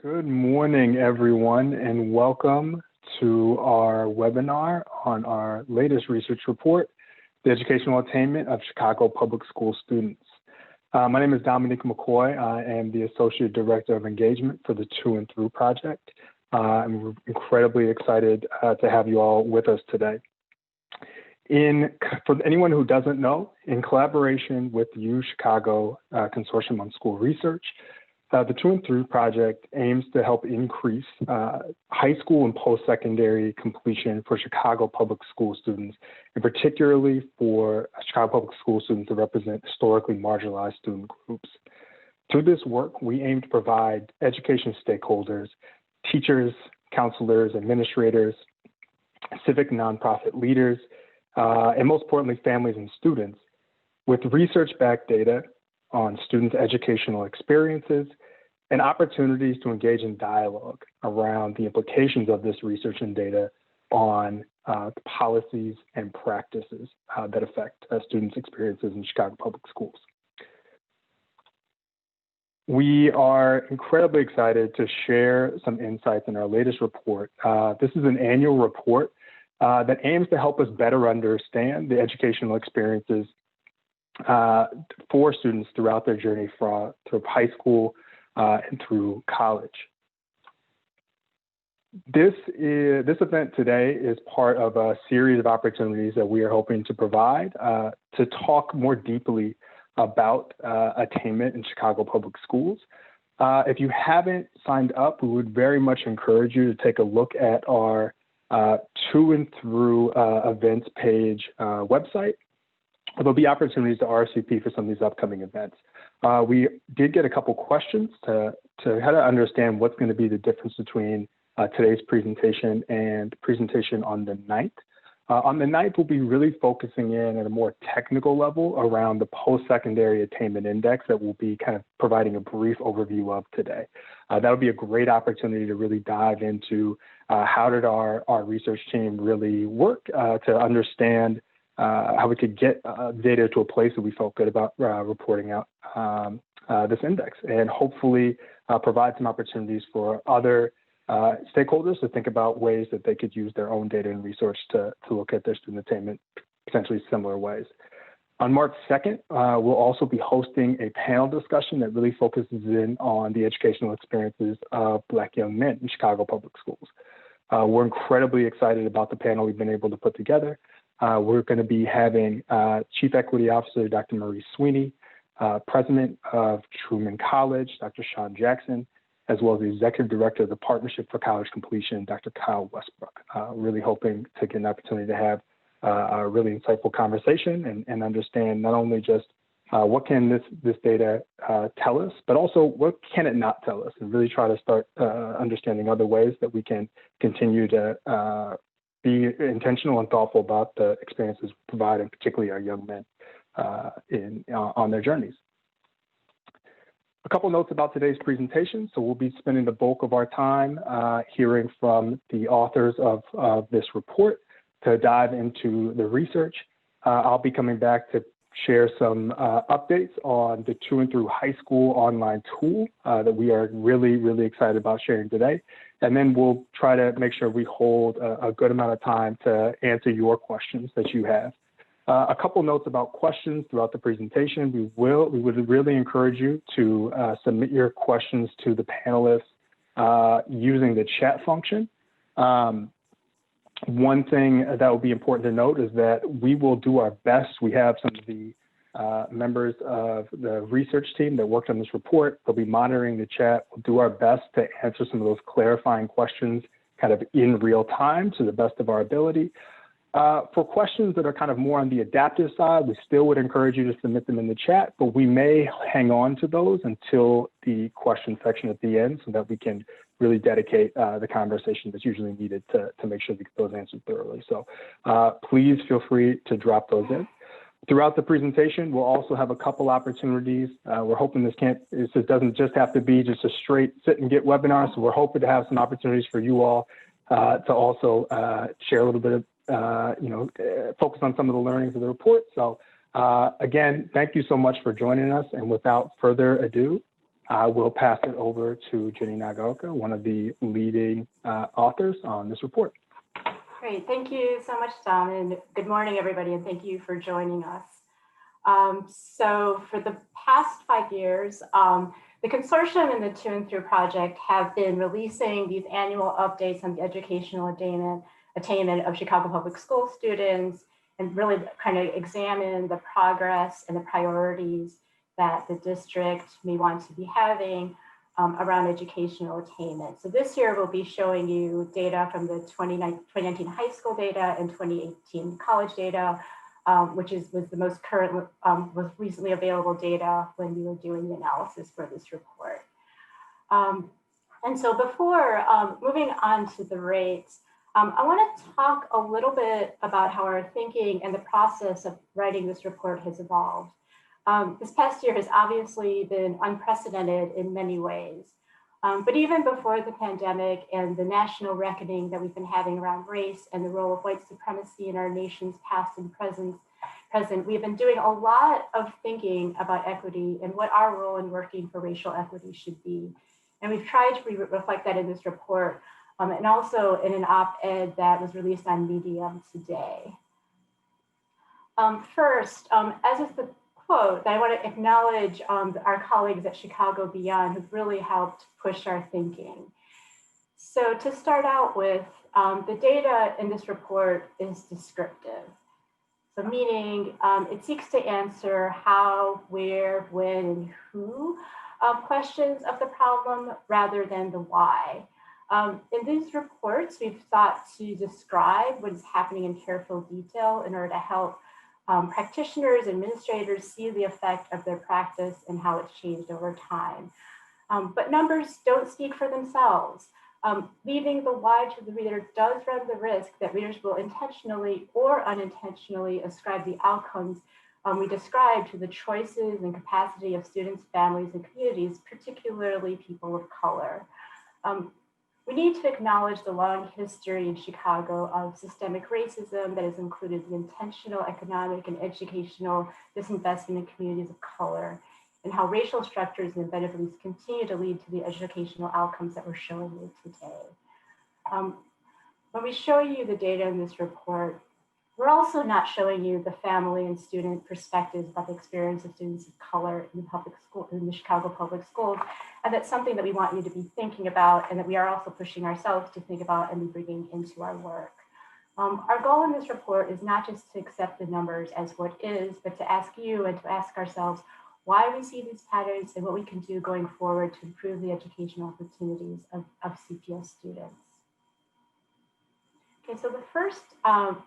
Good morning, everyone, and welcome to our webinar on our latest research report, the Educational Attainment of Chicago Public School Students. My name is Dominique McKoy. I am the Associate Director of Engagement for the To&Through project. And we're incredibly excited to have you all with us today. For anyone who doesn't know, in collaboration with the UChicago Consortium on School Research, the To&Through project aims to help increase high school and post-secondary completion for Chicago public school students, and particularly for Chicago public school students that represent historically marginalized student groups. Through this work, we aim to provide education stakeholders, teachers, counselors, administrators, civic nonprofit leaders, and most importantly, families and students, with research-backed data on students' educational experiences and opportunities to engage in dialogue around the implications of this research and data on policies and practices that affect students' experiences in Chicago public schools. We are incredibly excited to share some insights in our latest report. This is an annual report that aims to help us better understand the educational experiences for students throughout their journey through high school and through college. This event today is part of a series of opportunities that we are hoping to provide to talk more deeply about attainment in Chicago public schools. If you haven't signed up, we would very much encourage you to take a look at our To&Through events page website. There'll be opportunities to RSVP for some of these upcoming events. We did get a couple questions to how to understand what's going to be the difference between today's presentation and presentation on the 9th. On the 9th, we'll be really focusing in at a more technical level around the Postsecondary Attainment Index that we'll be kind of providing a brief overview of today. That'll be a great opportunity to really dive into how did our research team really work to understand how we could get data to a place that we felt good about reporting out this index, and hopefully provide some opportunities for other stakeholders to think about ways that they could use their own data and research to look at their student attainment potentially similar ways. On March 2nd, we'll also be hosting a panel discussion that really focuses in on the educational experiences of Black young men in Chicago public schools. We're incredibly excited about the panel we've been able to put together. We're going to be having Chief Equity Officer, Dr. Marie Sweeney, President of Truman College, Dr. Sean Jackson, as well as the Executive Director of the Partnership for College Completion, Dr. Kyle Westbrook. Really hoping to get an opportunity to have a really insightful conversation and understand not only just what can this data tell us, but also what can it not tell us, and really try to start understanding other ways that we can continue to be intentional and thoughtful about the experiences we provide, and particularly our young men on their journeys. A couple notes about today's presentation. So we'll be spending the bulk of our time hearing from the authors of this report to dive into the research. I'll be coming back to share some updates on the To&Through High School Online Tool that we are really, really excited about sharing today. And then we'll try to make sure we hold a good amount of time to answer your questions that you have. A couple notes about questions throughout the presentation. We would really encourage you to submit your questions to the panelists using the chat function. One thing that will be important to note is that we will do our best. We have some of the members of the research team that worked on this report. They'll be monitoring the chat. We'll do our best to answer some of those clarifying questions kind of in real time to the best of our ability. For questions that are kind of more on the adaptive side, we still would encourage you to submit them in the chat, but we may hang on to those until the question section at the end so that we can really dedicate the conversation that's usually needed to make sure we get those answered thoroughly. So please feel free to drop those in. Throughout the presentation, we'll also have a couple opportunities. We're hoping this doesn't just have to be just a straight sit and get webinar. So we're hoping to have some opportunities for you all to also share a little bit of, focus on some of the learnings of the report. So again, thank you so much for joining us. And without further ado, I will pass it over to Jenny Nagaoka, one of the leading authors on this report. Great, thank you so much, Dom, and good morning, everybody, and thank you for joining us. So for the past 5 years, the Consortium and the To&Through project have been releasing these annual updates on the educational attainment of Chicago public school students, and really kind of examine the progress and the priorities that the district may want to be having around educational attainment. So this year we'll be showing you data from the 2019 high school data and 2018 college data, which was the most current, was recently available data when we were doing the analysis for this report. And so before moving on to the rates, I want to talk a little bit about how our thinking and the process of writing this report has evolved. This past year has obviously been unprecedented in many ways. But even before the pandemic and the national reckoning that we've been having around race and the role of white supremacy in our nation's past and present, we've been doing a lot of thinking about equity and what our role in working for racial equity should be. And we've tried to reflect that in this report, and also in an op-ed that was released on Medium today. First, as is the quote, I want to acknowledge our colleagues at Chicago Beyond who've really helped push our thinking. So to start out with, the data in this report is descriptive. So meaning it seeks to answer how, where, when, and who questions of the problem rather than the why. In these reports, we've sought to describe what is happening in careful detail in order to help practitioners, administrators see the effect of their practice and how it's changed over time. But numbers don't speak for themselves. Leaving the why to the reader does run the risk that readers will intentionally or unintentionally ascribe the outcomes we describe to the choices and capacity of students, families, and communities, particularly people of color. We need to acknowledge the long history in Chicago of systemic racism that has included the intentional economic and educational disinvestment in communities of color, and how racial structures and embedded beliefs continue to lead to the educational outcomes that we're showing you today. When we show you the data in this report, we're also not showing you the family and student perspectives about the experience of students of color in the public school, in the Chicago public schools. And that's something that we want you to be thinking about and that we are also pushing ourselves to think about and be bringing into our work. Our goal in this report is not just to accept the numbers as what is, but to ask you and to ask ourselves why we see these patterns and what we can do going forward to improve the educational opportunities of CPS students. Okay, so the first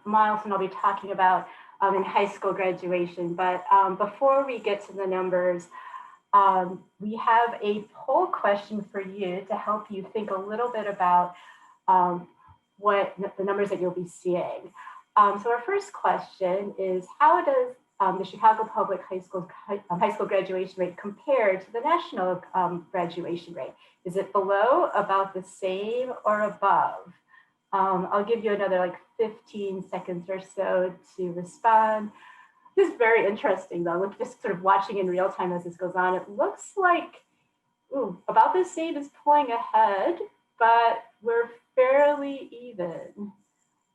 milestone I'll be talking about in high school graduation, but before we get to the numbers, we have a poll question for you to help you think a little bit about what the numbers that you'll be seeing. So our first question is, how does the Chicago Public High School graduation rate compare to the national graduation rate? Is it below, about the same, or above? I'll give you another like 15 seconds or so to respond. This is very interesting though. Look, just sort of watching in real time as this goes on. It looks like about the same is pulling ahead, but we're fairly even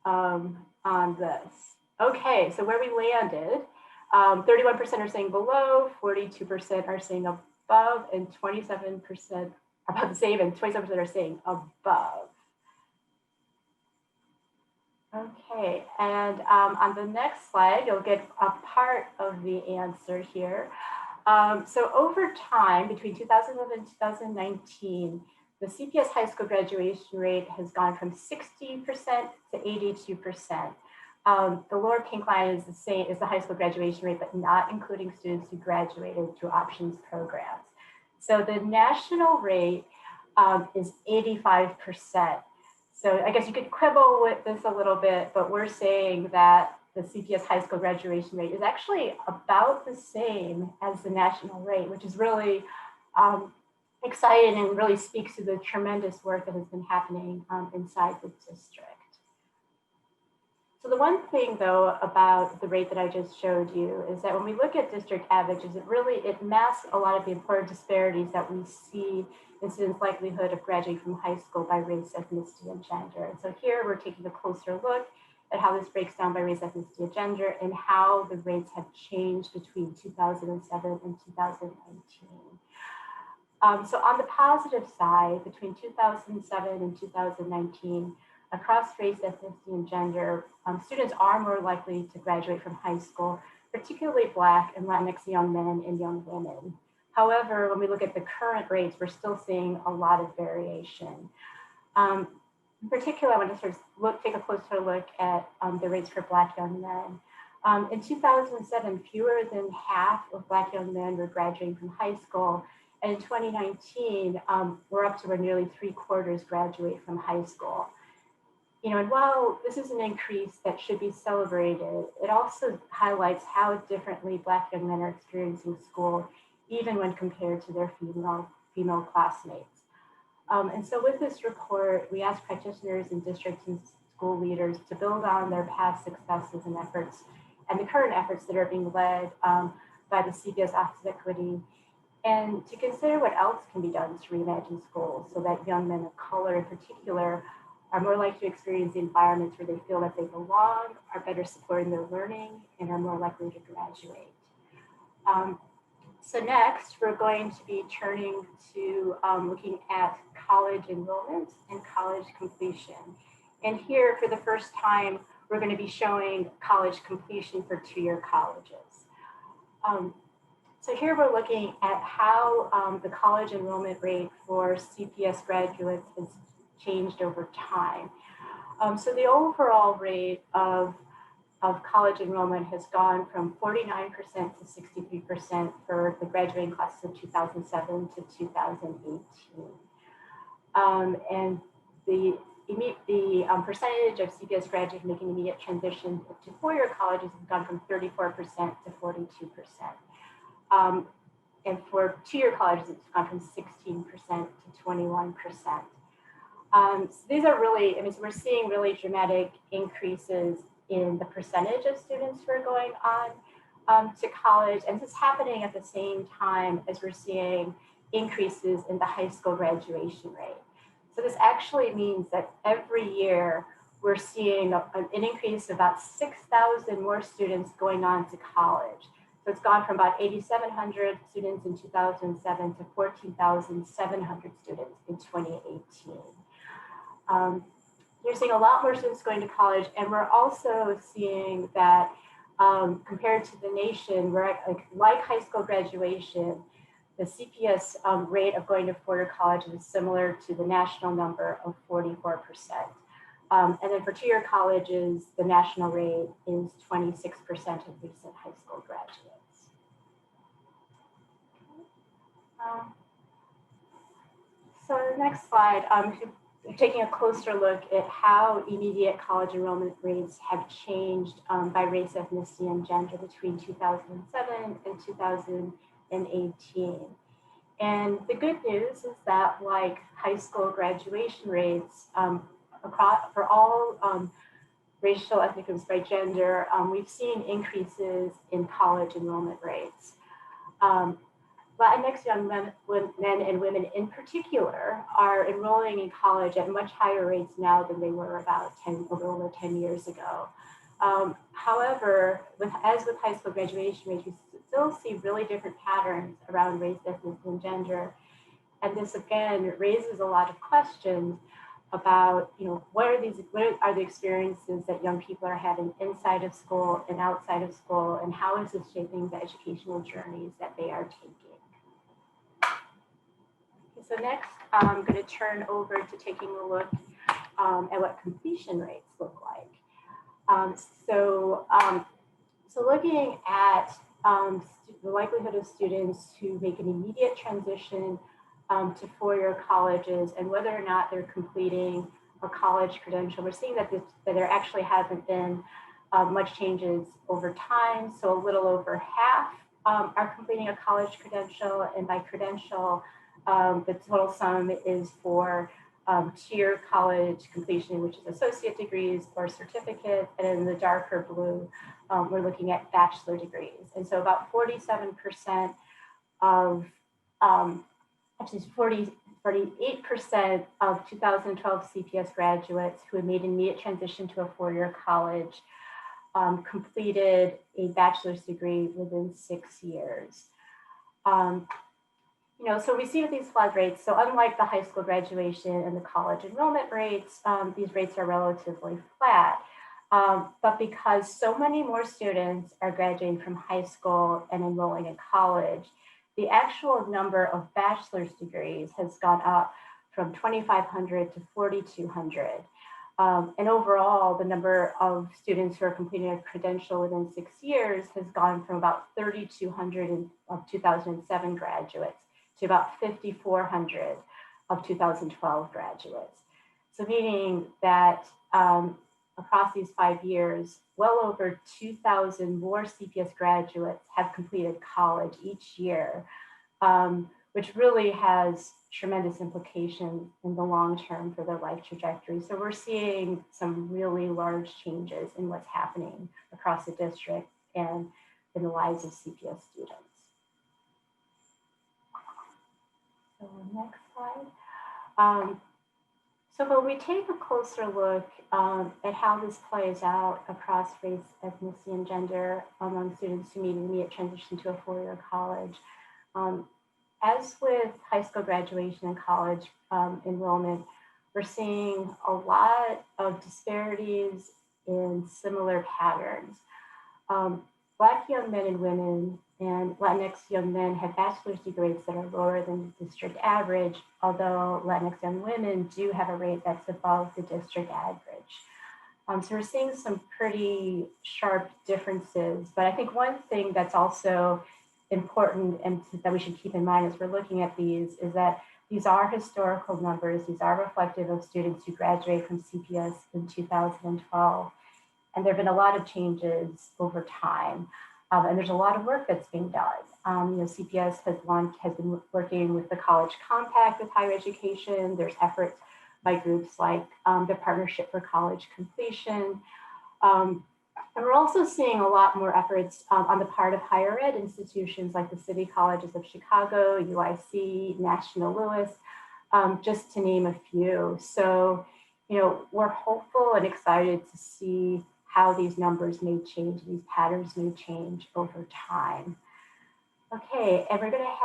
on this. Okay, so where we landed, 31% are saying below, 42% are saying above, and 27% about the same, and 27% are saying above. Okay, and on the next slide, you'll get a part of the answer here. So over time, between 2011 and 2019, the CPS high school graduation rate has gone from 60% to 82%. The lower pink line is the same as the high school graduation rate, but not including students who graduated through options programs. So the national rate is 85%. So I guess you could quibble with this a little bit, but we're saying that the CPS high school graduation rate is actually about the same as the national rate, which is really exciting and really speaks to the tremendous work that has been happening inside the district. So the one thing though about the rate that I just showed you is that when we look at district averages, it masks a lot of the important disparities that we see in students' likelihood of graduating from high school by race, ethnicity, and gender. And so here we're taking a closer look at how this breaks down by race, ethnicity, and gender, and how the rates have changed between 2007 and 2019. So on the positive side, between 2007 and 2019, across race, ethnicity, and gender, students are more likely to graduate from high school, particularly Black and Latinx young men and young women. However, when we look at the current rates, we're still seeing a lot of variation. In particular, I want to sort of take a closer look at the rates for Black young men. In 2007, fewer than half of Black young men were graduating from high school. And in 2019, we're up to where nearly 3/4 graduate from high school. And while this is an increase that should be celebrated, it also highlights how differently Black young men are experiencing school, even when compared to their female classmates. And so with this report, we ask practitioners in districts and school leaders to build on their past successes and efforts, and the current efforts that are being led by the CPS Office of Equity, and to consider what else can be done to reimagine schools so that young men of color in particular are more likely to experience environments where they feel that they belong, are better supporting their learning, and are more likely to graduate. So next, we're going to be turning to looking at college enrollment and college completion. And here, for the first time, we're going to be showing college completion for two-year colleges. So here we're looking at how the college enrollment rate for CPS graduates has changed over time. So the overall rate of college enrollment has gone from 49% to 63% for the graduating classes of 2007 to 2018. And the percentage of CPS graduates making immediate transition to four-year colleges has gone from 34% to 42%. And for two-year colleges, it's gone from 16% to 21%. So these are really, so we're seeing really dramatic increases in the percentage of students who are going on to college. And this is happening at the same time as we're seeing increases in the high school graduation rate. So this actually means that every year we're seeing an increase of about 6,000 more students going on to college. So it's gone from about 8,700 students in 2007 to 14,700 students in 2018. You're seeing a lot more students going to college, and we're also seeing that compared to the nation, we're like high school graduation, the CPS rate of going to four-year college is similar to the national number of 44%. And then for two-year colleges, the national rate is 26% of recent high school graduates. So the next slide, taking a closer look at how immediate college enrollment rates have changed by race, ethnicity, and gender between 2007 and 2018. And the good news is that, like high school graduation rates, for all racial, ethnic groups by gender, we've seen increases in college enrollment rates. Latinx young men and women in particular are enrolling in college at much higher rates now than they were about a little over 10 years ago. However, as with high school graduation rates, we still see really different patterns around race, ethnicity, and gender. And this again raises a lot of questions about, what are the experiences that young people are having inside of school and outside of school, and how is this shaping the educational journeys that they are taking? So next, I'm going to turn over to taking a look at what completion rates look like. So looking at the likelihood of students who make an immediate transition to four-year colleges and whether or not they're completing a college credential, we're seeing that there actually hasn't been much changes over time. So a little over half are completing a college credential, and by credential, the total sum is for tier college completion, which is associate degrees or certificate, and in the darker blue, we're looking at bachelor degrees. And so about 47% of, actually 48% of 2012 CPS graduates who had made an immediate transition to a four-year college completed a bachelor's degree within 6 years. So we see with these flood rates, so unlike the high school graduation and the college enrollment rates, these rates are relatively flat. But because so many more students are graduating from high school and enrolling in college, the actual number of bachelor's degrees has gone up from 2,500 to 4,200. And overall, the number of students who are completing a credential within 6 years has gone from about 3,200 of 2007 graduates to about 5,400 of 2012 graduates. So meaning that across these 5 years, well over 2,000 more CPS graduates have completed college each year, which really has tremendous implications in the long term for their life trajectory. So we're seeing some really large changes in what's happening across the district and in the lives of CPS students. So next slide. So when we take a closer look at how this plays out across race, ethnicity, and gender among students who meet an immediate transition to a four-year college, as with high school graduation and college enrollment, we're seeing a lot of disparities in similar patterns. Black young men and women and Latinx young men have bachelor's degrees that are lower than the district average, although Latinx young women do have a rate that's above the district average. So we're seeing some pretty sharp differences, but I think one thing that's also important and that we should keep in mind as we're looking at these is that these are historical numbers. These are reflective of students who graduated from CPS in 2012. And there have been a lot of changes over time. And there's a lot of work that's being done. CPS has been working with the College Compact with higher education. There's efforts by groups like the Partnership for College Completion. And we're also seeing a lot more efforts on the part of higher ed institutions like the City Colleges of Chicago, UIC, National Louis, just to name a few. So, we're hopeful and excited to see how these numbers may change, these patterns may change over time. Okay, and we're going to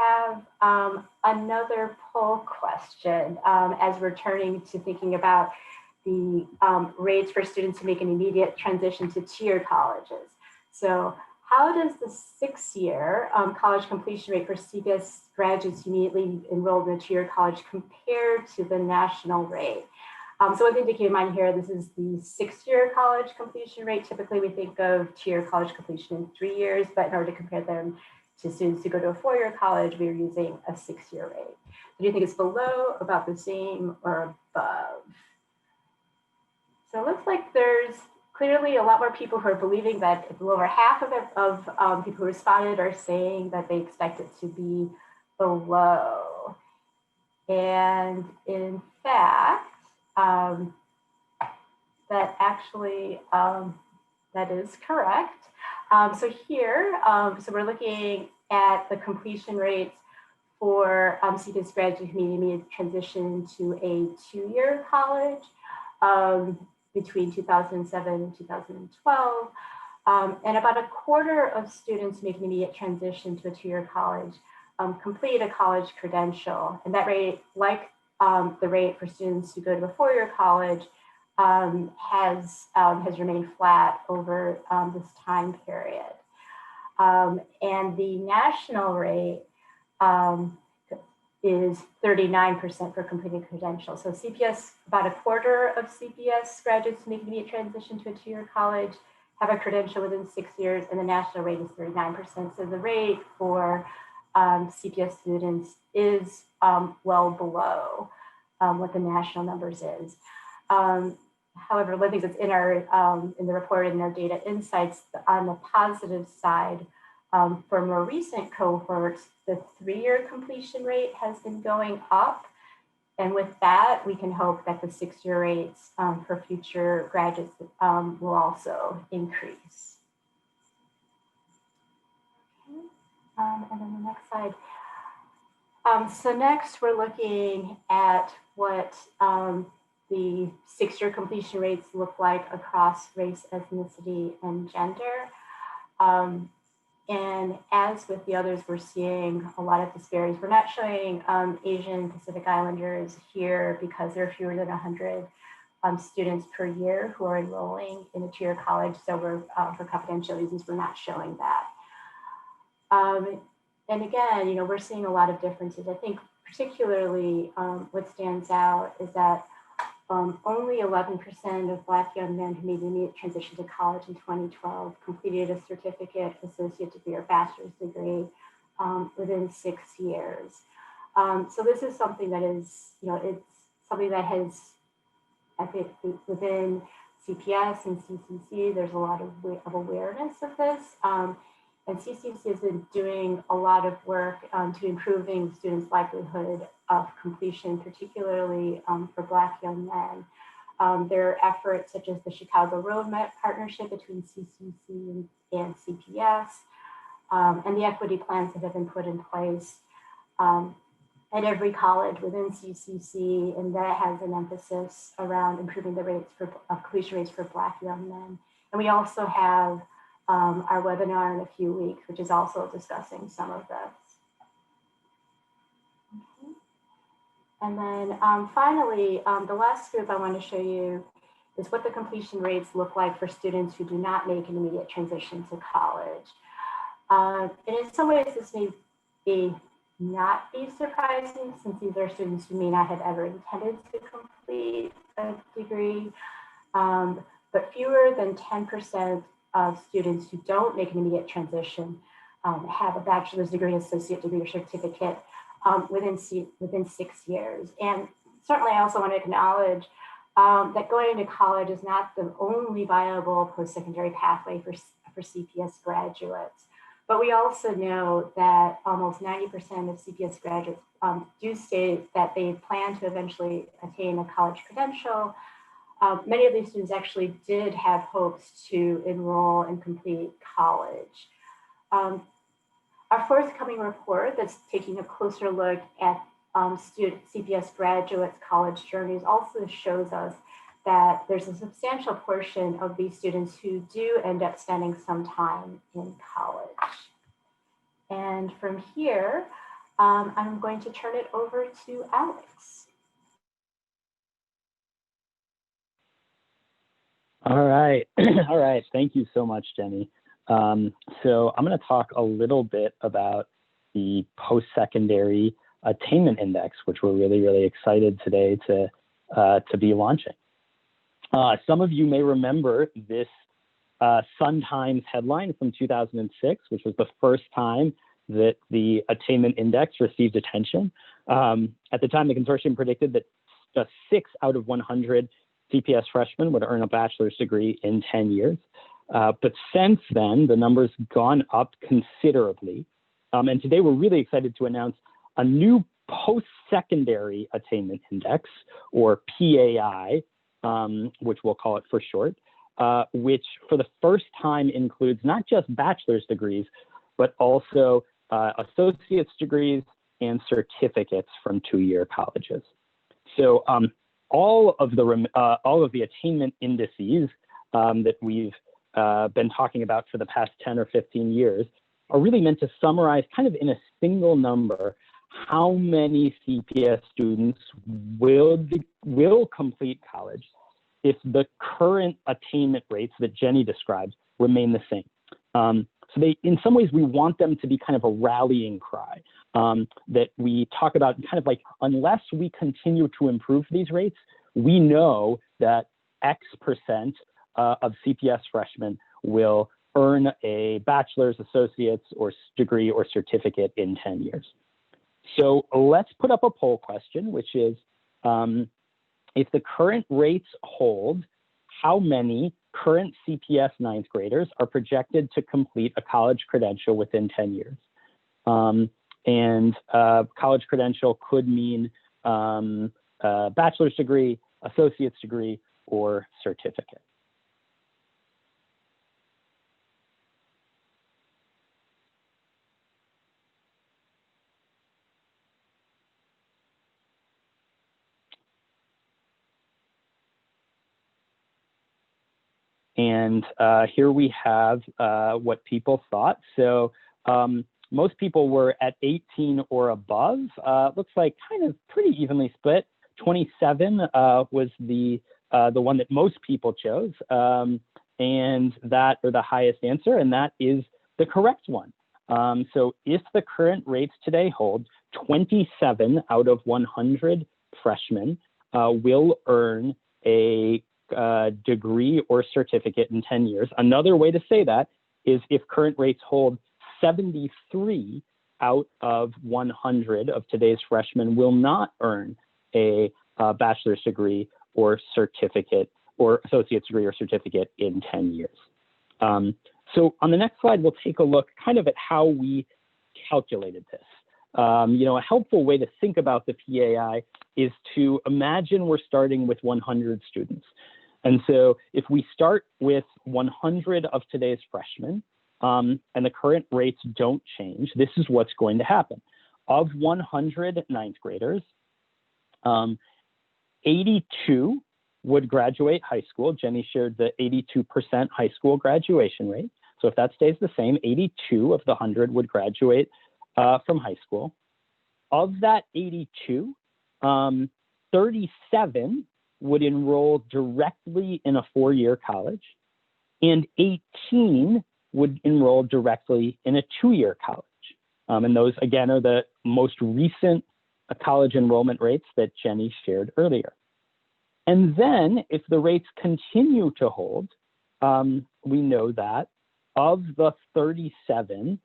have another poll question as we're turning to thinking about the rates for students who make an immediate transition to tier colleges. So how does the 6-year college completion rate for CPS graduates immediately enrolled in a tier college compare to the national rate? So one thing to keep in mind here, this is the 6-year college completion rate. Typically we think of tier college completion in 3 years, but in order to compare them to students who go to a 4-year college, we are using a 6-year rate. Do you think it's below, about the same, or above? So it looks like there's clearly a lot more people who are believing that over half of people who responded are saying that they expect it to be below. And in fact, that actually, that is correct. So here, so we're looking at the completion rates for CPS graduates who made a transition to a 2-year college between 2007 and 2012. And about a quarter of students making an immediate transition to a 2-year college complete a college credential. And that rate, like the rate for students who go to a 4-year college, has remained flat over this time period. And the national rate is 39% for completing credentials. So CPS, about a quarter of CPS graduates who make an immediate transition to a 2-year college have a credential within 6 years, and the national rate is 39%. So the rate for CPS students is well below what the national numbers is. However, one thing that's in our in the report in our data insights, on the positive side, for more recent cohorts, the 3-year completion rate has been going up, And with that, we can hope that the 6-year rates for future graduates will also increase. And then the next slide. So next, we're looking at what the 6-year completion rates look like across race, ethnicity, and gender. And as with the others, we're seeing a lot of disparities. We're not showing Asian Pacific Islanders here because there are fewer than 100 students per year who are enrolling in a two-year college. So we're, for confidential reasons, we're not showing that. And again, we're seeing a lot of differences. I think particularly what stands out is that only 11% of Black young men who made the immediate transition to college in 2012 completed a certificate, associate degree, or bachelor's degree within 6 years. So this is something that is, it's something that has, I think, within CPS and CCC, there's a lot of awareness of this. And CCC has been doing a lot of work to improving students' likelihood of completion, particularly for Black young men. There are efforts such as the Chicago Roadmap partnership between CCC and CPS, and the equity plans that have been put in place at every college within CCC, and that has an emphasis around improving the rates for completion rates for Black young men. And we also have our webinar in a few weeks, which is also discussing some of this. Okay. And then finally, the last group I want to show you is what the completion rates look like for students who do not make an immediate transition to college. And in some ways, this may not be surprising since these are students who may not have ever intended to complete a degree, but fewer than 10% of students who don't make an immediate transition have a bachelor's degree, associate degree, or certificate within 6 years. And certainly I also want to acknowledge that going to college is not the only viable post-secondary pathway for CPS graduates. But we also know that almost 90% of CPS graduates do state that they plan to eventually attain a college credential. Many of these students actually did have hopes to enroll and complete college. Our forthcoming report that's taking a closer look at CPS graduates' college journeys also shows us that there's a substantial portion of these students who do end up spending some time in college. And from here, I'm going to turn it over to Alex. All right. All right. Thank you so much, Jenny. So I'm going to talk a little bit about the Postsecondary Attainment Index, which we're really, really excited today to be launching. Some of you may remember this Sun Times headline from 2006, which was the first time that the Attainment Index received attention. At the time, the consortium predicted that just 6 out of 100 CPS freshmen would earn a bachelor's degree in 10 years. But since then, the number's gone up considerably. And today we're really excited to announce a new Post-Secondary Attainment Index, or PAI, which we'll call it for short, which for the first time includes not just bachelor's degrees, but also associate's degrees and certificates from 2-year colleges. So all of the attainment indices that we've been talking about for the past 10 or 15 years are really meant to summarize kind of in a single number how many CPS students will complete college if the current attainment rates that Jenny described remain the same. So in some ways, we want them to be kind of a rallying cry that we talk about kind of like, unless we continue to improve these rates, we know that X% of CPS freshmen will earn a bachelor's, associate's, or degree or certificate in 10 years. So let's put up a poll question, which is, if the current rates hold, how many current CPS 9th graders are projected to complete a college credential within 10 years? And college credential could mean bachelor's degree, associate's degree, or certificate. And here we have what people thought. So most people were at 18 or above. Looks like kind of pretty evenly split. 27 was the one that most people chose, and that are the highest answer, and that is the correct one. So if the current rates today hold, 27 out of 100 freshmen will earn a degree or certificate in 10 years. Another way to say that is if current rates hold, 73 out of 100 of today's freshmen will not earn a bachelor's degree or certificate or associate's degree or certificate in 10 years. So on the next slide, we'll take a look kind of at how we calculated this. A helpful way to think about the PAI is to imagine we're starting with 100 students. And so if we start with 100 of today's freshmen, and the current rates don't change, this is what's going to happen. Of 100 ninth graders, 82 would graduate high school. Jenny shared the 82% high school graduation rate. So if that stays the same, 82 of the 100 would graduate from high school. Of that 82, 37 would enroll directly in a four-year college, and 18 would enroll directly in a two-year college. And those, again, are the most recent college enrollment rates that Jenny shared earlier. And then if the rates continue to hold, we know that of the 37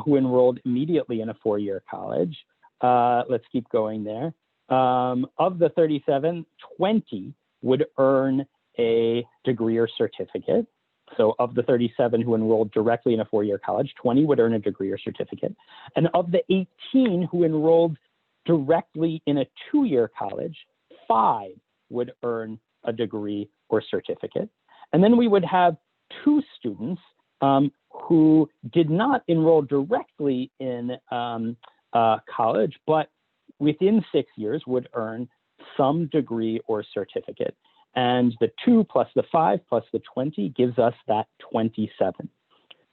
who enrolled immediately in a four-year college, let's keep going there. Of the 37, 20 would earn a degree or certificate. So of the 37 who enrolled directly in a four-year college, 20 would earn a degree or certificate. And of the 18 who enrolled directly in a two-year college, 5 would earn a degree or certificate. And then we would have 2 students who did not enroll directly in college, but within 6 years would earn some degree or certificate. And the 2 plus the 5 plus the 20 gives us that 27.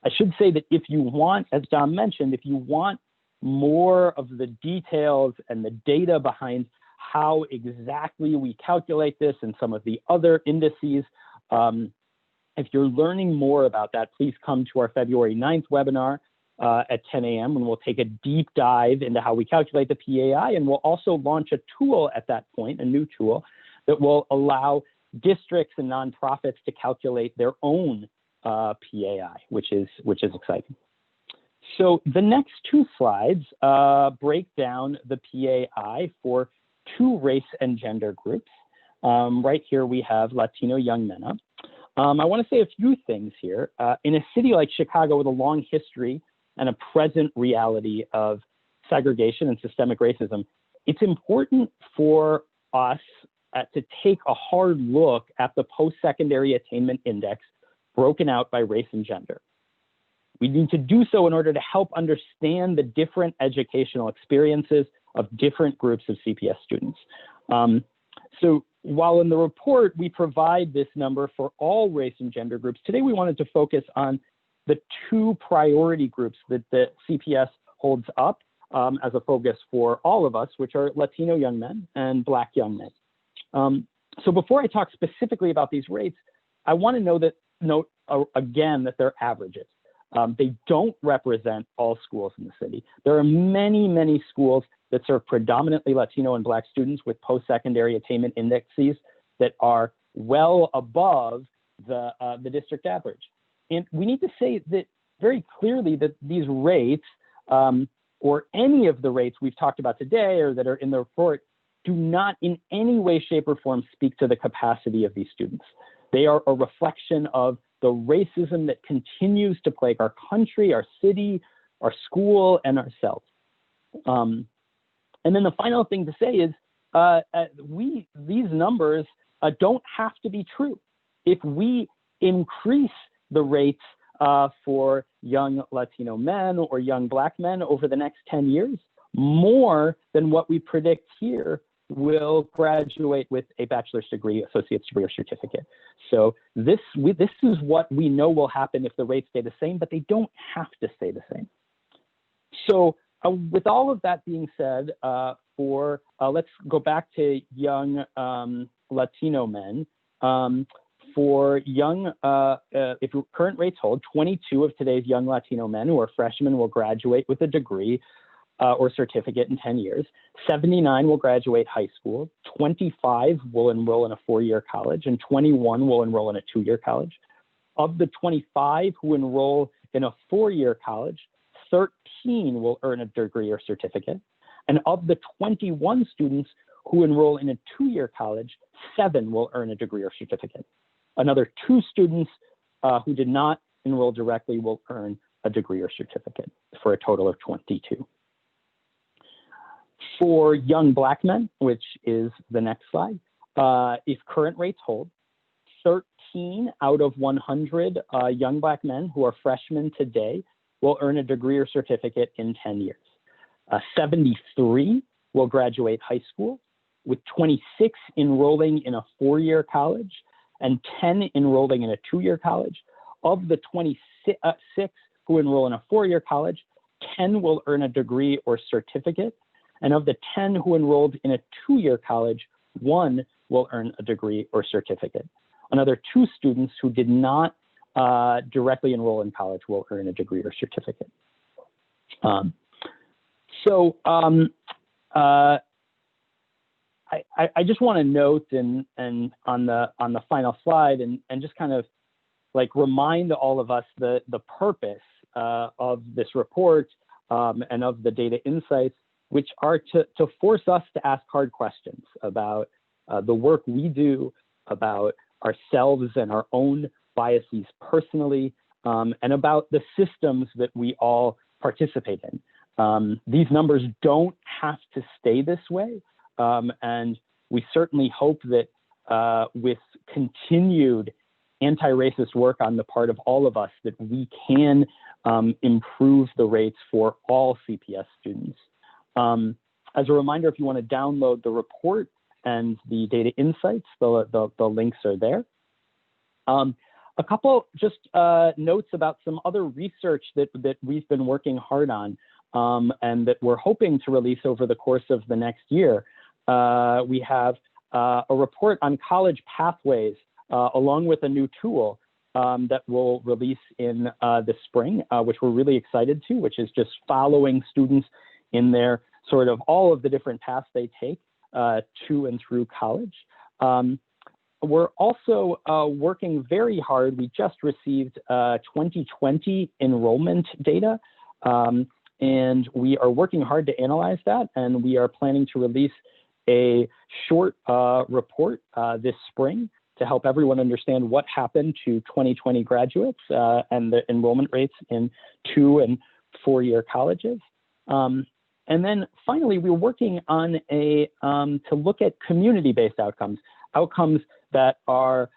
I should say that if you want, as Dom mentioned, if you want more of the details and the data behind how exactly we calculate this and some of the other indices, if you're learning more about that, please come to our February 9th webinar at 10 a.m. when we'll take a deep dive into how we calculate the PAI, and we'll also launch a tool at that point, a new tool that will allow districts and nonprofits to calculate their own PAI, which is exciting. So the next 2 slides break down the PAI for 2 race and gender groups. Right here we have Latino young men up. I want to say a few things here. In a city like Chicago with a long history and a present reality of segregation and systemic racism, it's important for us to take a hard look at the Postsecondary Attainment Index broken out by race and gender. We need to do so in order to help understand the different educational experiences of different groups of CPS students. So while in the report we provide this number for all race and gender groups, today we wanted to focus on the 2 priority groups that the CPS holds up as a focus for all of us, which are Latino young men and Black young men. So before I talk specifically about these rates, I want to note again that they're averages. They don't represent all schools in the city. There are many, many schools that serve predominantly Latino and Black students with post-secondary attainment indexes that are well above the district average. And we need to say that very clearly that these rates, or any of the rates we've talked about today or that are in the report, do not in any way, shape, or form speak to the capacity of these students. They are a reflection of the racism that continues to plague our country, our city, our school, and ourselves. And then the final thing to say is these numbers don't have to be true. If we increase the rates for young Latino men or young Black men over the next 10 years, more than what we predict here will graduate with a bachelor's degree, associate's degree, or certificate. So this is what we know will happen if the rates stay the same, but they don't have to stay the same. So with all of that being said, let's go back to young Latino men. For young, if current rates hold, 22 of today's young Latino men who are freshmen will graduate with a degree or certificate in 10 years. 79 will graduate high school. 25 will enroll in a 4-year college, and 21 will enroll in a 2-year college. Of the 25 who enroll in a 4-year college, 13 will earn a degree or certificate. And of the 21 students who enroll in a 2-year college, 7 will earn a degree or certificate. Another 2 students who did not enroll directly will earn a degree or certificate, for a total of 22. For young Black men, which is the next slide, if current rates hold, 13 out of 100 young Black men who are freshmen today will earn a degree or certificate in 10 years. 73 will graduate high school, with 26 enrolling in a 4-year college and 10 enrolling in a 2-year college. Of the 26 who enroll in a 4-year college, 10 will earn a degree or certificate. And of the 10 who enrolled in a 2-year college, 1 will earn a degree or certificate. Another 2 students who did not directly enroll in college will earn a degree or certificate. I just want to note and on the final slide and just kind of like remind all of us the purpose of this report and of the data insights, which are to force us to ask hard questions about the work we do, about ourselves and our own biases personally, and about the systems that we all participate in. These numbers don't have to stay this way. And we certainly hope that with continued anti-racist work on the part of all of us, that we can improve the rates for all CPS students. As a reminder, if you want to download the report and the data insights, the links are there. A couple just notes about some other research that we've been working hard on and that we're hoping to release over the course of the next year. We have a report on college pathways along with a new tool that we'll release in the spring, which we're really excited to, which is just following students in their sort of all of the different paths they take to and through college. We're also working very hard. We just received 2020 enrollment data, and we are working hard to analyze that, and we are planning to release a short report this spring to help everyone understand what happened to 2020 graduates and the enrollment rates in 2- and 4-year colleges. And then finally, we're working on to look at community-based outcomes that are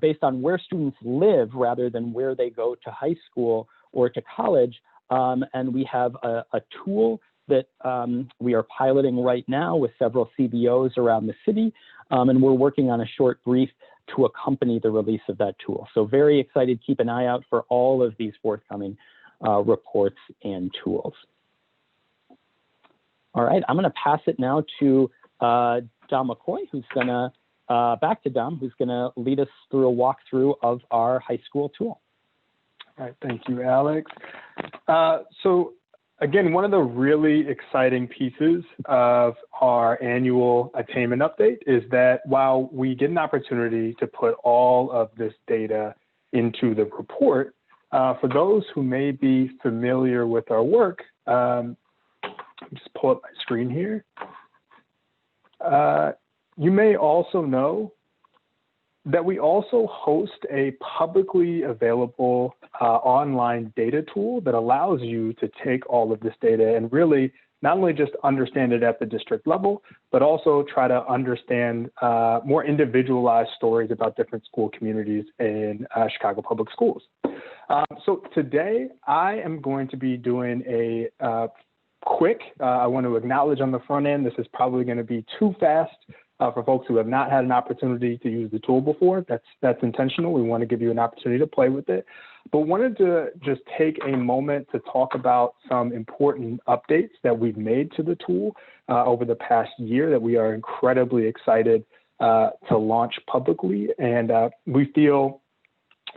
based on where students live rather than where they go to high school or to college. And we have a tool that we are piloting right now with several CBOs around the city. And we're working on a short brief to accompany the release of that tool. So very excited, keep an eye out for all of these forthcoming reports and tools. All right, I'm gonna pass it now to Dom McKoy, who's gonna, back to Dom, who's gonna lead us through a walkthrough of our high school tool. All right, thank you, Alex. So again, one of the really exciting pieces of our annual attainment update is that while we get an opportunity to put all of this data into the report, for those who may be familiar with our work, just pull up my screen here. You may also know that we also host a publicly available online data tool that allows you to take all of this data and really not only just understand it at the district level, but also try to understand more individualized stories about different school communities in Chicago Public Schools. So today I am going to be doing a quick, I want to acknowledge on the front end, this is probably going to be too fast for folks who have not had an opportunity to use the tool before. That's intentional. We want to give you an opportunity to play with it. But wanted to just take a moment to talk about some important updates that we've made to the tool over the past year that we are incredibly excited to launch publicly. And we feel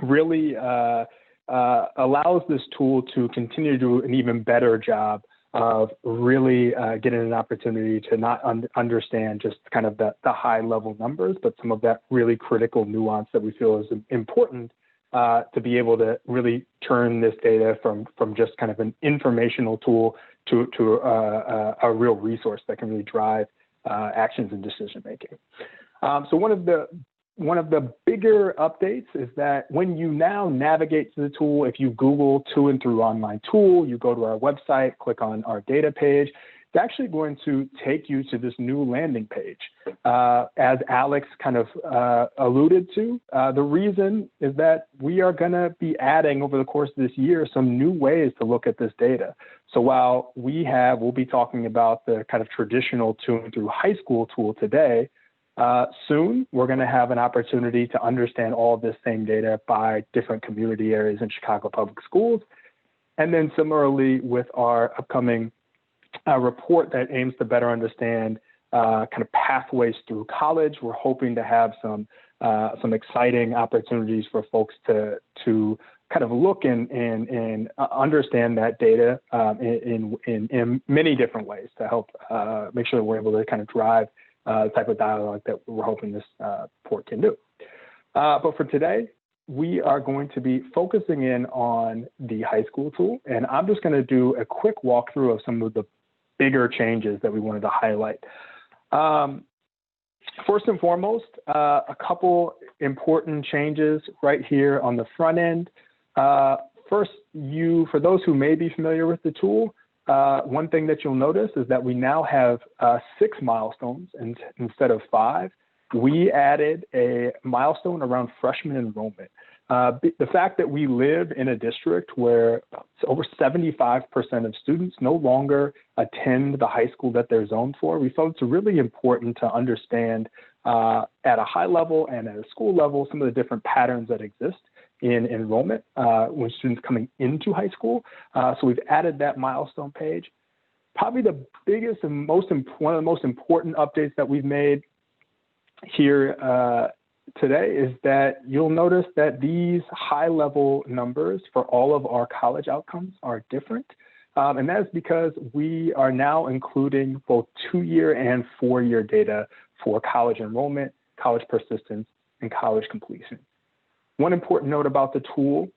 really allows this tool to continue to do an even better job of really getting an opportunity to not understand just kind of the high level numbers, but some of that really critical nuance that we feel is important to be able to really turn this data from just kind of an informational tool to a real resource that can really drive actions and decision making. So one of the bigger updates is that when you now navigate to the tool, if you Google To&Through Online Tool, you go to our website, click on our data page, it's actually going to take you to this new landing page. As Alex kind of alluded to, the reason is that we are going to be adding over the course of this year some new ways to look at this data. So while we'll be talking about the kind of traditional To&Through high school tool today, soon, we're going to have an opportunity to understand all of this same data by different community areas in Chicago Public Schools. And then similarly with our upcoming report that aims to better understand kind of pathways through college, we're hoping to have some exciting opportunities for folks to kind of look and understand that data in many different ways to help make sure that we're able to kind of drive the type of dialogue that we're hoping this report can do. But for today, we are going to be focusing in on the high school tool, and I'm just going to do a quick walkthrough of some of the bigger changes that we wanted to highlight. First and foremost, a couple important changes right here on the front end. First, for those who may be familiar with the tool, one thing that you'll notice is that we now have 6 milestones instead of 5. We added a milestone around freshman enrollment. The fact that we live in a district where over 75% of students no longer attend the high school that they're zoned for, we felt it's really important to understand at a high level and at a school level some of the different patterns that exist in enrollment when students coming into high school. So we've added that milestone page. Probably the biggest and one of the most important updates that we've made here today is that you'll notice that these high-level numbers for all of our college outcomes are different. And that is because we are now including both 2-year and 4-year data for college enrollment, college persistence, and college completion. One important note about the tool,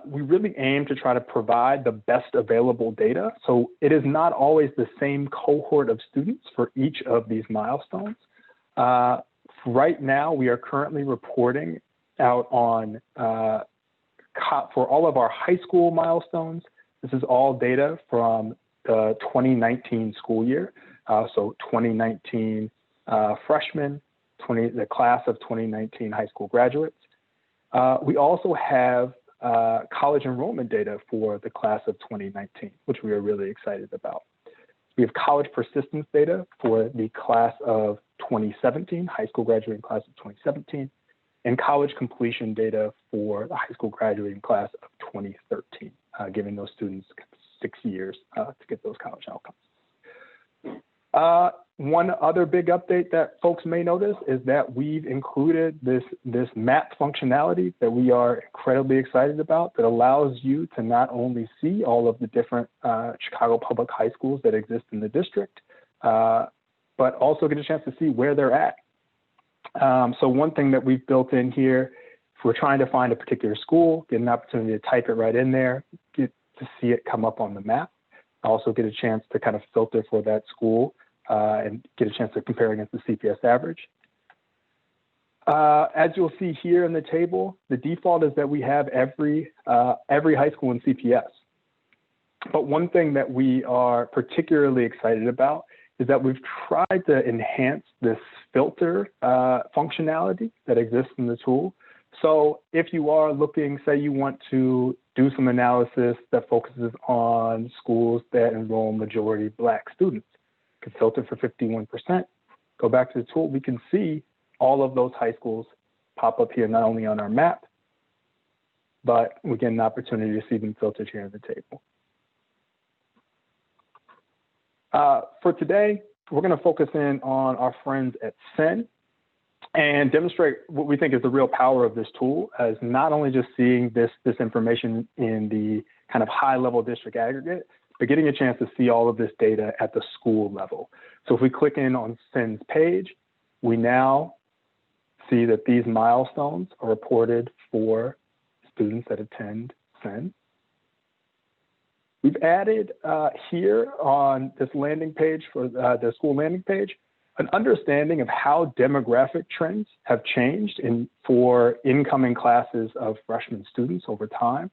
we really aim to try to provide the best available data. So it is not always the same cohort of students for each of these milestones. Right now, we are currently reporting out on, for all of our high school milestones, this is all data from the 2019 school year. So 2019 freshmen, the class of 2019 high school graduates. We also have college enrollment data for the class of 2019, which we are really excited about. We have college persistence data for the class of 2017, high school graduating class of 2017, and college completion data for the high school graduating class of 2013, giving those students 6 years to get those college outcomes. One other big update that folks may notice is that we've included this map functionality that we are incredibly excited about that allows you to not only see all of the different Chicago public high schools that exist in the district, but also get a chance to see where they're at. So one thing that we've built in here, if we're trying to find a particular school, get an opportunity to type it right in there, get to see it come up on the map, also get a chance to kind of filter for that school and get a chance to compare against the CPS average. As you'll see here in the table, the default is that we have every high school in CPS. But one thing that we are particularly excited about is that we've tried to enhance this filter functionality that exists in the tool. So if you are looking, say you want to do some analysis that focuses on schools that enroll majority Black students, you can filter for 51%, go back to the tool, we can see all of those high schools pop up here, not only on our map, but we get an opportunity to see them filtered here in the table. For today, we're going to focus in on our friends at SEN and demonstrate what we think is the real power of this tool, as not only just seeing this information in the kind of high-level district aggregate, but getting a chance to see all of this data at the school level. So if we click in on SEN's page, we now see that these milestones are reported for students that attend SEN. We've added here on this landing page for the school landing page, an understanding of how demographic trends have changed for incoming classes of freshman students over time.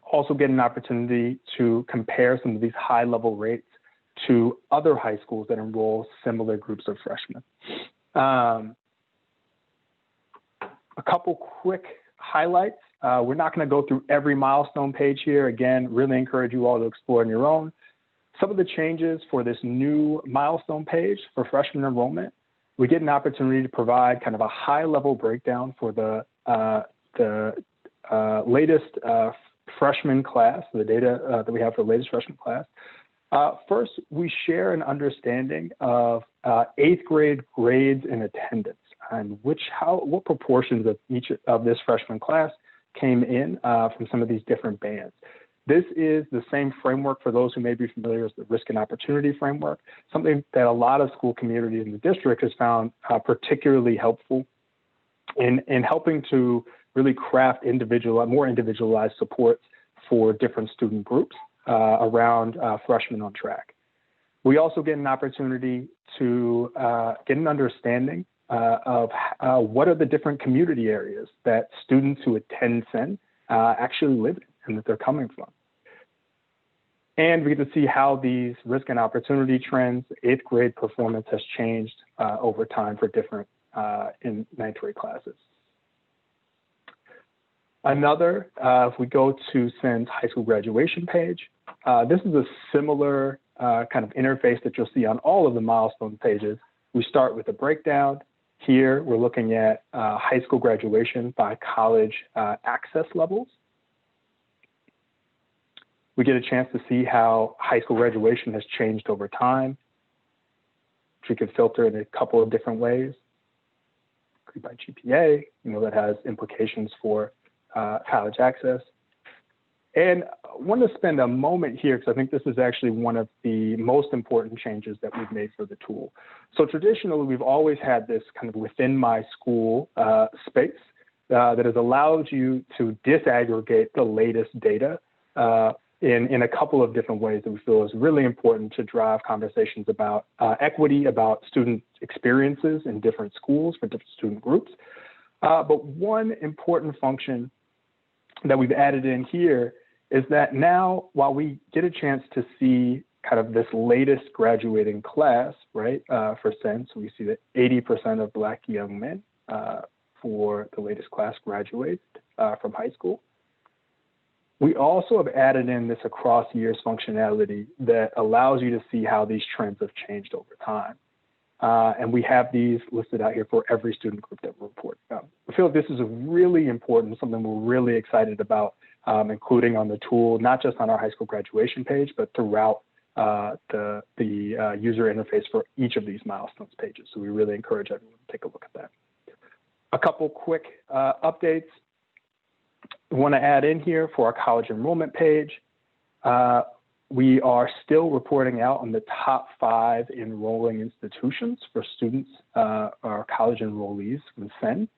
Also get an opportunity to compare some of these high-level rates to other high schools that enroll similar groups of freshmen. A couple quick highlights. We're not going to go through every milestone page here. Again, really encourage you all to explore on your own. Some of the changes for this new milestone page for freshman enrollment, we get an opportunity to provide kind of a high-level breakdown for the latest freshman class, the data that we have for the latest freshman class. First, we share an understanding of 8th grade grades and attendance, and what proportions of each of this freshman class came in from some of these different bands. This is the same framework for those who may be familiar with the risk and opportunity framework, something that a lot of school communities in the district has found particularly helpful in helping to really craft more individualized supports for different student groups around freshmen on track. We also get an opportunity to get an understanding of what are the different community areas that students who attend SEN actually live in and that they're coming from. And we get to see how these risk and opportunity trends, 8th grade performance has changed over time for different in 9th grade classes. Another, if we go to SEN's high school graduation page, this is a similar kind of interface that you'll see on all of the milestone pages. We start with a breakdown. Here, we're looking at high school graduation by college access levels. We get a chance to see how high school graduation has changed over time, which we could filter in a couple of different ways. By GPA, that has implications for college access. And I want to spend a moment here because I think this is actually one of the most important changes that we've made for the tool. So traditionally, we've always had this kind of within my school space that has allowed you to disaggregate the latest data in a couple of different ways that we feel is really important to drive conversations about equity, about student experiences in different schools for different student groups. But one important function that we've added in here is that now, while we get a chance to see kind of this latest graduating class, right, for SEN, so we see that 80% of Black young men for the latest class graduated from high school. We also have added in this across years functionality that allows you to see how these trends have changed over time. And we have these listed out here for every student group that we're reporting on. I feel like this is a really important, something we're really excited about, including on the tool, not just on our high school graduation page, but throughout the user interface for each of these milestones pages. So we really encourage everyone to take a look at that. A couple quick updates. I want to add in here for our college enrollment page. We are still reporting out on the top 5 enrolling institutions for students, our college enrollees from SEN.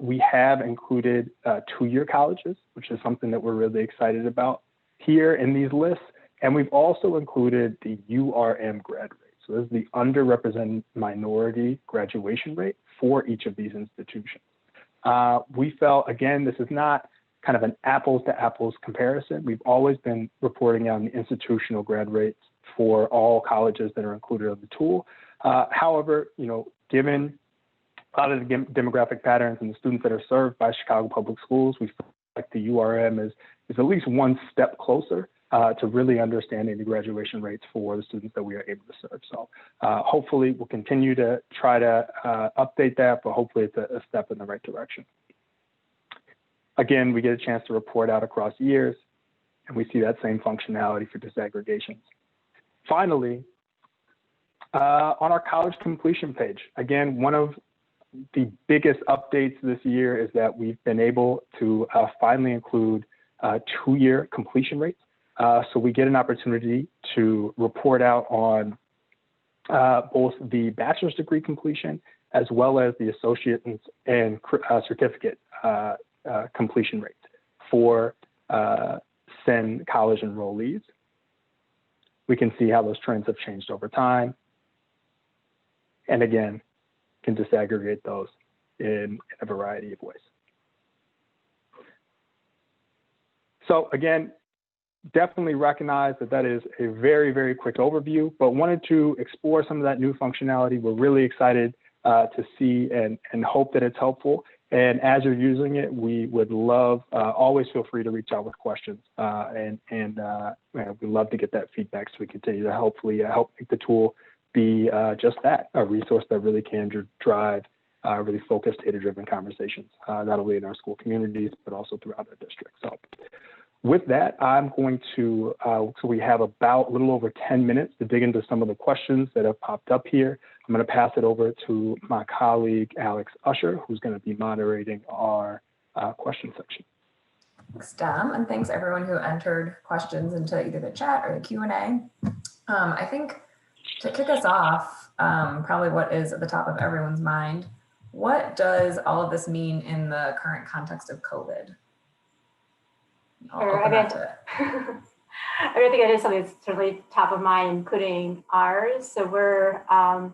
We have included 2-year colleges, which is something that we're really excited about here in these lists. And we've also included the URM grad rate. So this is the underrepresented minority graduation rate for each of these institutions. We felt, again, this is not kind of an apples to apples comparison. We've always been reporting on the institutional grad rates for all colleges that are included in the tool. However, given a lot of the demographic patterns and the students that are served by Chicago Public Schools, we feel like the URM is at least one step closer to really understanding the graduation rates for the students that we are able to serve. So hopefully we'll continue to try to update that, but hopefully it's a step in the right direction. Again, we get a chance to report out across years, and we see that same functionality for disaggregations. Finally, on our college completion page, again, one of the biggest updates this year is that we've been able to finally include 2-year completion rates. So we get an opportunity to report out on both the bachelor's degree completion as well as the associate and certificate completion rates for SEN college enrollees. We can see how those trends have changed over time. And again, can disaggregate those in a variety of ways. So again, definitely recognize that is a very, very quick overview, but wanted to explore some of that new functionality. We're really excited to see and hope that it's helpful. And as you're using it, we would love, always feel free to reach out with questions. We'd love to get that feedback so we continue to hopefully help make the tool be just that, a resource that really can drive really focused, data-driven conversations, not only in our school communities, but also throughout our district. So with that, I'm going to, so we have about a little over 10 minutes to dig into some of the questions that have popped up here. I'm going to pass it over to my colleague, Alex Usher, who's going to be moderating our question section. Thanks, Dom, and thanks everyone who entered questions into either the chat or the Q&A. I think to kick us off, probably what is at the top of everyone's mind, what does all of this mean in the current context of COVID? Sure. I think it is something that's certainly top of mind, including ours. So we're, I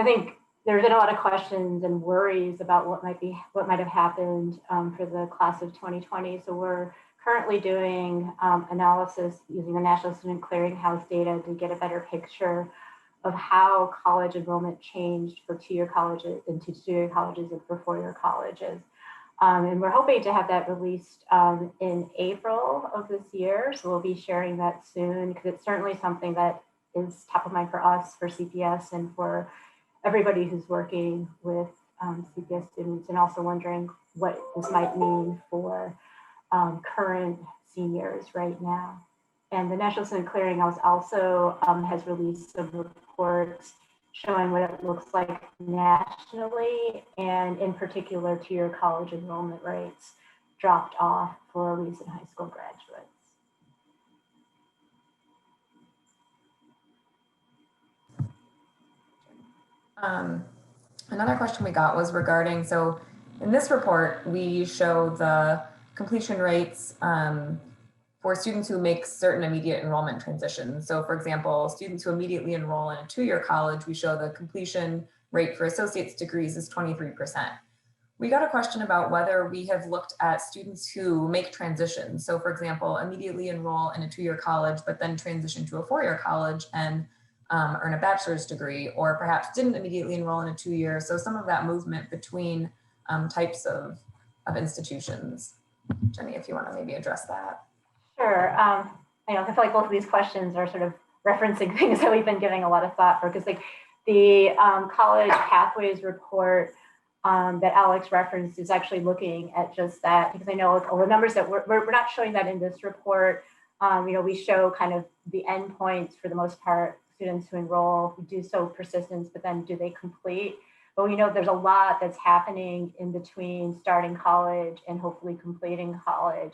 think there's been a lot of questions and worries about what might have happened for the class of 2020. So we're currently doing analysis using the National Student Clearinghouse data to get a better picture of how college enrollment changed for 2-year colleges and 2-year colleges and for 4-year colleges. And we're hoping to have that released in April of this year. So we'll be sharing that soon because it's certainly something that is top of mind for us, for CPS, and for everybody who's working with CPS students, and also wondering what this might mean for current seniors right now. And the National Student Clearinghouse also has released some reports showing what it looks like nationally, and in particular, 2-year college enrollment rates dropped off for recent high school graduates. Another question we got was regarding, so in this report, we show the completion rates for students who make certain immediate enrollment transitions. So for example, students who immediately enroll in a 2-year college, we show the completion rate for associate's degrees is 23%. We got a question about whether we have looked at students who make transitions. So for example, immediately enroll in a 2-year college, but then transition to a 4-year college and earn a bachelor's degree, or perhaps didn't immediately enroll in a 2-year. So some of that movement between types of institutions. Jenny, if you want to maybe address that. Sure. I feel like both of these questions are sort of referencing things that we've been giving a lot of thought for, because like the college pathways report that Alex referenced is actually looking at just that, because I know all the numbers that we're not showing that in this report. We show kind of the endpoints for the most part, students who enroll, who do so persistence, but then do they complete? But we know there's a lot that's happening in between starting college and hopefully completing college.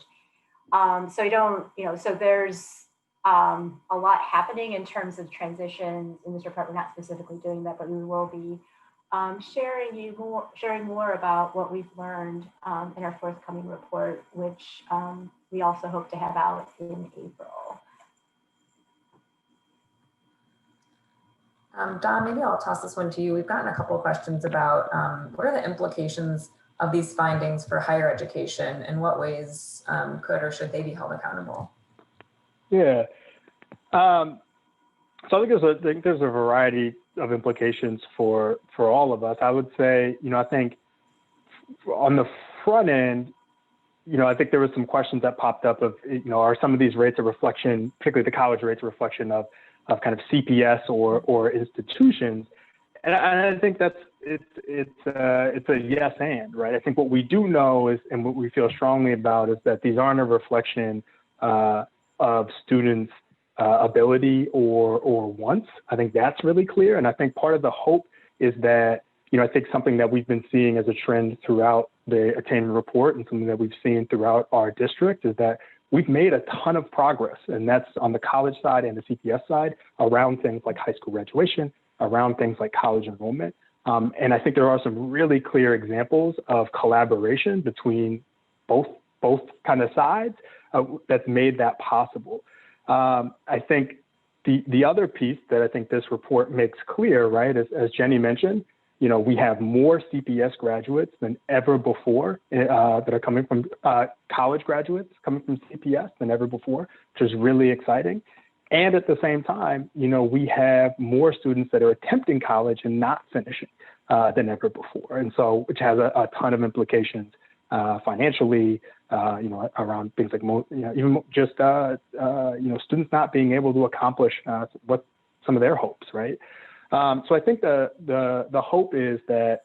So there's a lot happening in terms of transitions in this report. We're not specifically doing that, but we will be sharing more about what we've learned in our forthcoming report, which we also hope to have out in April. Don, maybe I'll toss this one to you. We've gotten a couple of questions about what are the implications of these findings for higher education? In what ways could or should they be held accountable? Yeah. So I think there's a variety of implications for all of us. I would say, I think on the front end, I think there were some questions that popped up of, are some of these rates a reflection, particularly the college rates, a reflection of kind of CPS or institutions? And I think it's a yes and, right? I think what we do know is, and what we feel strongly about, is that these aren't a reflection of students' ability or wants. I think that's really clear. And I think part of the hope is that, I think something that we've been seeing as a trend throughout the attainment report and something that we've seen throughout our district is that we've made a ton of progress, and that's on the college side and the CPS side around things like high school graduation, around things like college enrollment. And I think there are some really clear examples of collaboration between both kind of sides that's made that possible. I think the other piece that I think this report makes clear, right, as Jenny mentioned, we have more CPS graduates than ever before that are coming from college graduates coming from CPS than ever before, which is really exciting. And at the same time, we have more students that are attempting college and not finishing than ever before. And so, which has a ton of implications financially, around things like, even just, students not being able to accomplish what some of their hopes, right? So I think the hope is that,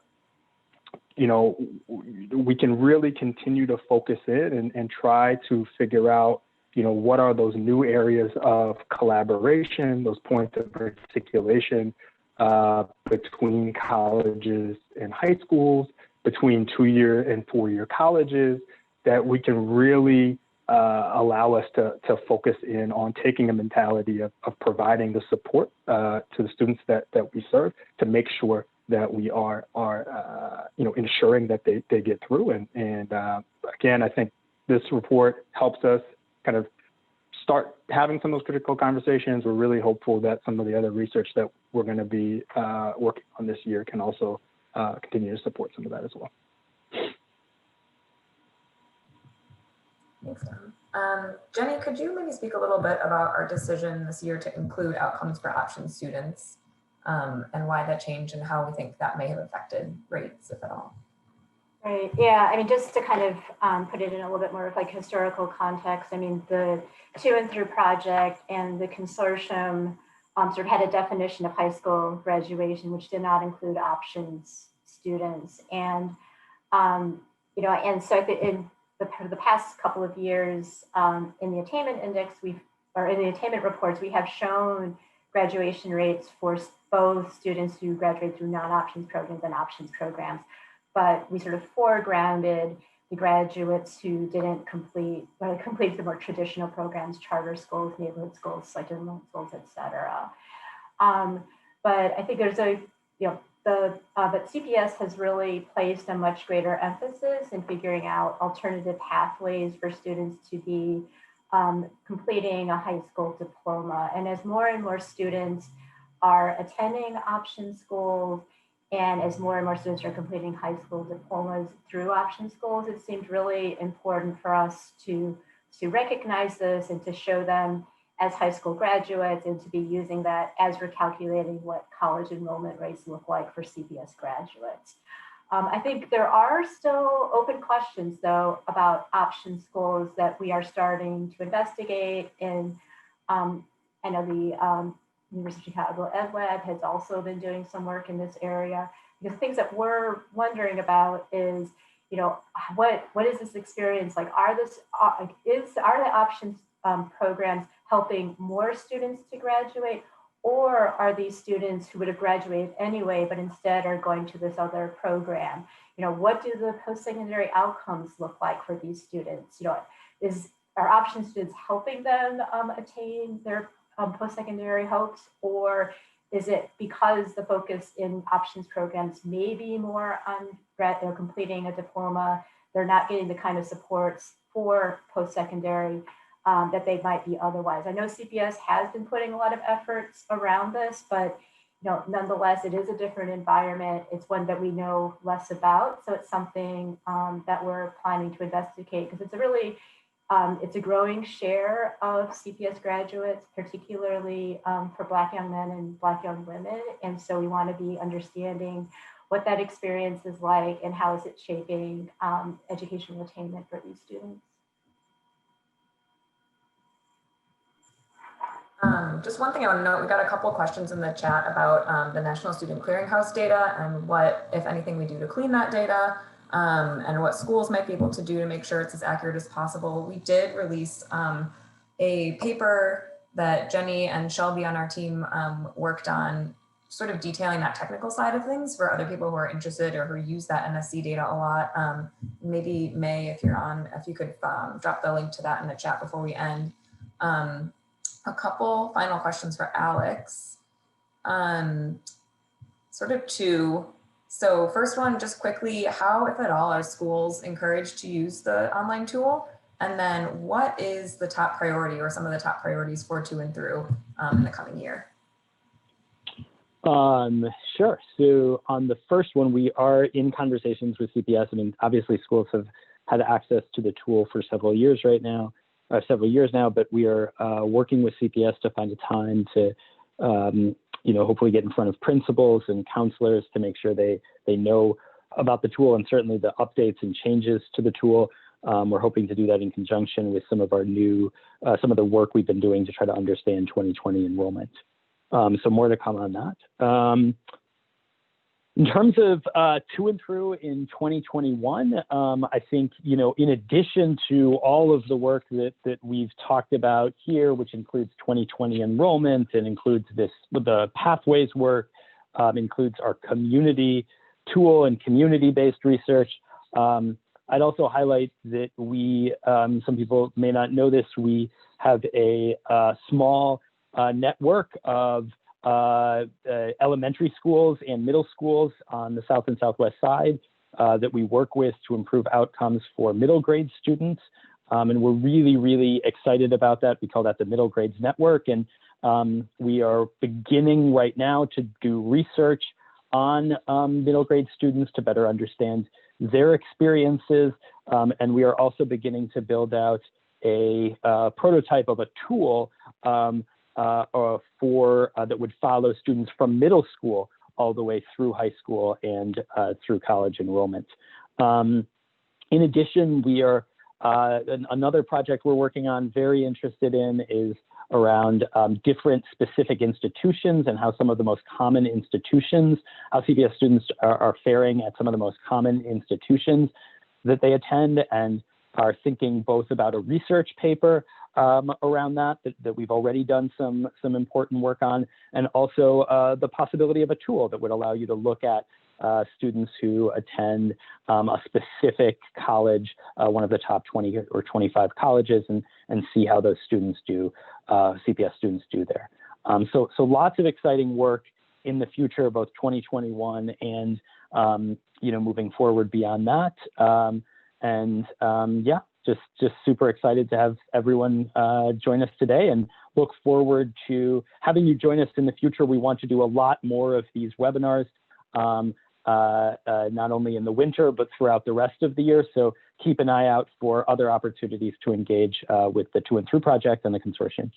we can really continue to focus in and try to figure out, what are those new areas of collaboration, those points of articulation between colleges and high schools, between 2-year and 4-year colleges, that we can really allow us to focus in on taking a mentality of providing the support to the students that we serve to make sure that we are ensuring that they get through. And again, I think this report helps us kind of start having some of those critical conversations. We're really hopeful that some of the other research that we're going to be working on this year can also continue to support some of that as well. Thanks, Tom. Jenny, could you maybe speak a little bit about our decision this year to include outcomes for option students and why that changed and how we think that may have affected rates, if at all? Right, yeah, I mean, just to kind of put it in a little bit more of like historical context, I mean, the To&Through project and the consortium sort of had a definition of high school graduation, which did not include options students. And, and so in the past couple of years in the attainment index, in the attainment reports, we have shown graduation rates for both students who graduate through non-options programs and options programs. But we sort of foregrounded the graduates who didn't complete the more traditional programs, charter schools, neighborhood schools, like enrollment schools, et cetera. But I think there's but CPS has really placed a much greater emphasis in figuring out alternative pathways for students to be completing a high school diploma. And as more and more students are attending option schools, and as more and more students are completing high school diplomas through option schools, it seemed really important for us to recognize this and to show them as high school graduates and to be using that as we're calculating what college enrollment rates look like for CPS graduates. I think there are still open questions, though, about option schools that we are starting to investigate. And I know the University of Chicago EdLab has also been doing some work in this area. Because things that we're wondering about is, what is this experience like? Are the options programs helping more students to graduate, or are these students who would have graduated anyway, but instead are going to this other program? What do the post-secondary outcomes look like for these students? Are option students helping them attain their post-secondary hopes, or is it because the focus in options programs may be more on completing a diploma, they're not getting the kind of supports for post-secondary that they might be otherwise? I know CPS has been putting a lot of efforts around this, but nonetheless, it is a different environment. It's one that we know less about. So it's something that we're planning to investigate, because it's a really, it's a growing share of CPS graduates, particularly for Black young men and Black young women. And so we want to be understanding what that experience is like and how is it shaping educational attainment for these students. Just one thing I want to note, we got a couple of questions in the chat about the National Student Clearinghouse data and what, if anything, we do to clean that data, and what schools might be able to do to make sure it's as accurate as possible. We did release a paper that Jenny and Shelby on our team worked on, sort of detailing that technical side of things for other people who are interested or who use that NSC data a lot. Maybe May, if you're on, if you could drop the link to that in the chat before we end. A couple final questions for Alex. Sort of two. So first one, just quickly, how, if at all, are schools encouraged to use the online tool? And then what is the top priority or some of the top priorities for To&Through in the coming year? Sure. So on the first one, we are in conversations with CPS. I mean, obviously schools have had access to the tool for several years now, but we are working with CPS to find a time to, hopefully get in front of principals and counselors to make sure they know about the tool and certainly the updates and changes to the tool. We're hoping to do that in conjunction with some of our new, some of the work we've been doing to try to understand 2020 enrollment. So more to come on that. In terms of To&Through in 2021, I think, in addition to all of the work that we've talked about here, which includes 2020 enrollment and includes the pathways work, includes our community tool and community-based research. I'd also highlight that we, some people may not know this, we have a small network of elementary schools and middle schools on the south and southwest side that we work with to improve outcomes for middle grade students. And we're really, really excited about that. We call that the Middle Grades Network. And we are beginning right now to do research on middle grade students to better understand their experiences. And we are also beginning to build out a prototype of a tool that would follow students from middle school all the way through high school and through college enrollment. In addition, we are another project we're working on, very interested in, is around different specific institutions and how some of the most common institutions, how CPS students are faring at some of the most common institutions that they attend, and are thinking both about a research paper around that we've already done some important work on, and also the possibility of a tool that would allow you to look at students who attend a specific college, one of the top 20 or 25 colleges, and see how those students do, CPS students do there. So lots of exciting work in the future, both 2021 and moving forward beyond that. Yeah, just super excited to have everyone join us today, and look forward to having you join us in the future. We want to do a lot more of these webinars, not only in the winter, but throughout the rest of the year. So keep an eye out for other opportunities to engage with the To&Through project and the consortium.